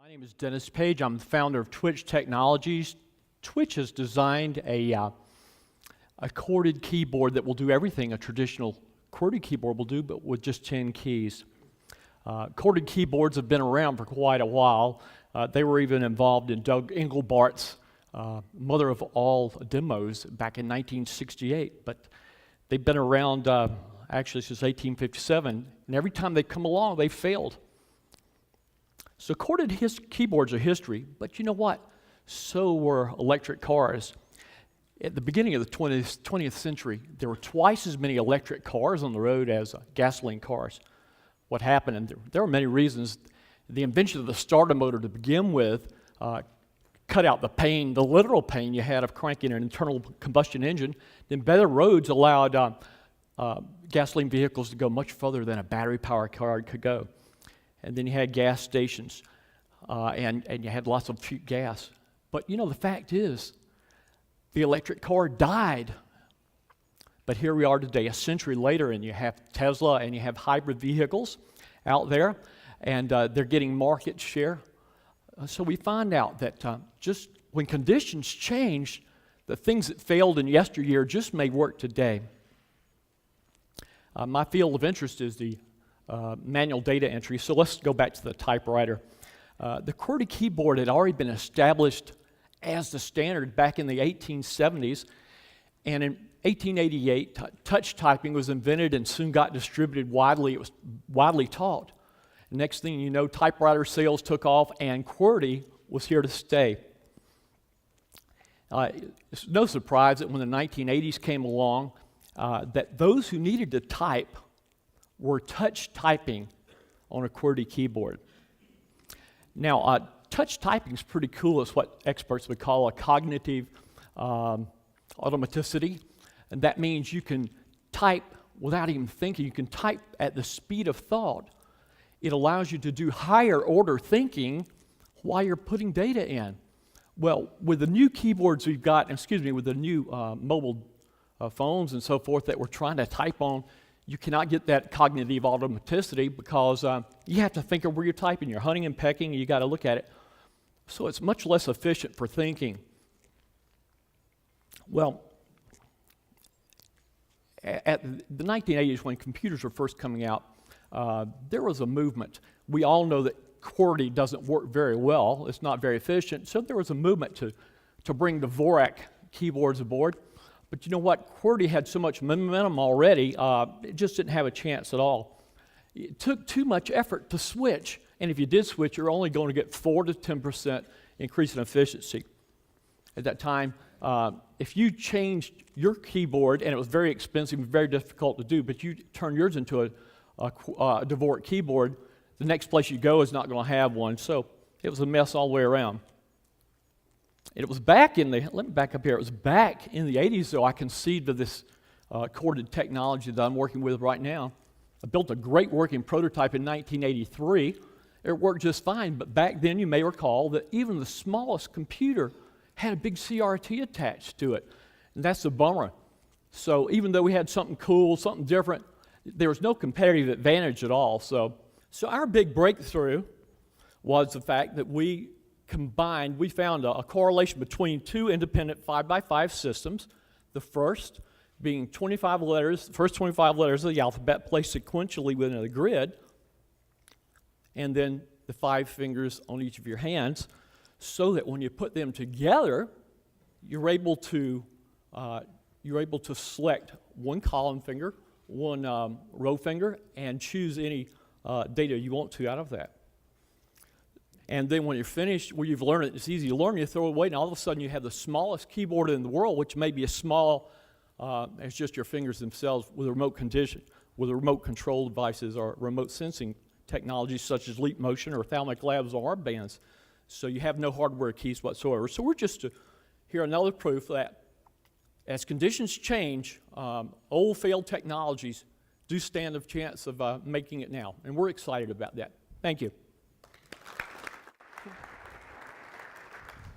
My name is Dennis Page. I'm the founder of Twitch Technologies. Twitch has designed a chorded keyboard that will do everything a traditional chorded keyboard will do, but with just 10 keys. Chorded keyboards have been around for quite a while. They were even involved in Doug Engelbart's mother of all demos back in 1968, but they've been around actually since 1857, and every time they've come along, they've failed. So chorded keyboards are history, but you know what? So were electric cars. At the beginning of the 20th century, there were twice as many electric cars on the road as gasoline cars. What happened, and there are many reasons, the invention of the starter motor to begin with cut out the pain, the literal pain you had of cranking an internal combustion engine. Then better roads allowed gasoline vehicles to go much further than a battery-powered car could go. And then you had gas stations, and you had lots of cheap gas. But you know, the fact is, the electric car died. But here we are today, a century later, and you have Tesla and you have hybrid vehicles out there, and they're getting market share. So we find out that just when conditions change, the things that failed in yesteryear just may work today. My field of interest is the manual data entry. So let's go back to the typewriter. The QWERTY keyboard had already been established as the standard back in the 1870s, and in 1888, touch typing was invented and soon got distributed widely. It was widely taught. Next thing you know, typewriter sales took off, and QWERTY was here to stay. It's no surprise that when the 1980s came along, that those who needed to type were touch typing on a QWERTY keyboard. Now, touch typing is pretty cool. It's what experts would call a cognitive automaticity. And that means you can type without even thinking. You can type at the speed of thought. It allows you to do higher order thinking while you're putting data in. Well, with the new keyboards we've got, with the new mobile phones and so forth that we're trying to type on, you cannot get that cognitive automaticity because you have to think of where you're typing. You're hunting and pecking, and you got to look at it. So it's much less efficient for thinking. Well, at the 1980s, when computers were first coming out, there was a movement. We all know that QWERTY doesn't work very well. It's not very efficient. So there was a movement to bring the Dvorak keyboards aboard. But you know what? QWERTY had so much momentum already, it just didn't have a chance at all. It took too much effort to switch. And if you did switch, you're only going to get 4 to 10% increase in efficiency. At that time, if you changed your keyboard, and it was very expensive and very difficult to do, but you turn yours into a Dvorak keyboard, the next place you go is not going to have one. So it was a mess all the way around. It was back in the, let me back up here, it was back in the 80s, though, I conceived of this chorded technology that I'm working with right now. I built a great working prototype in 1983. It worked just fine, but back then you may recall that even the smallest computer had a big CRT attached to it, and that's a bummer. So even though we had something cool, something different, there was no competitive advantage at all. So our big breakthrough was the fact that we found a correlation between two independent 5x5 systems, the first being 25 letters, the first 25 letters of the alphabet placed sequentially within a grid, and then the 5 fingers on each of your hands, so that when you put them together, you're able to select one column finger, one row finger, and choose any data you want to out of that. And then when you're finished, when you've learned it, it's easy to learn, you throw it away, and all of a sudden you have the smallest keyboard in the world, which may be as small as just your fingers themselves, with a remote control devices or remote sensing technologies such as Leap Motion or Thalmic Labs or armbands. So you have no hardware keys whatsoever. So we're just here another proof that as conditions change, old failed technologies do stand a chance of making it now. And we're excited about that. Thank you.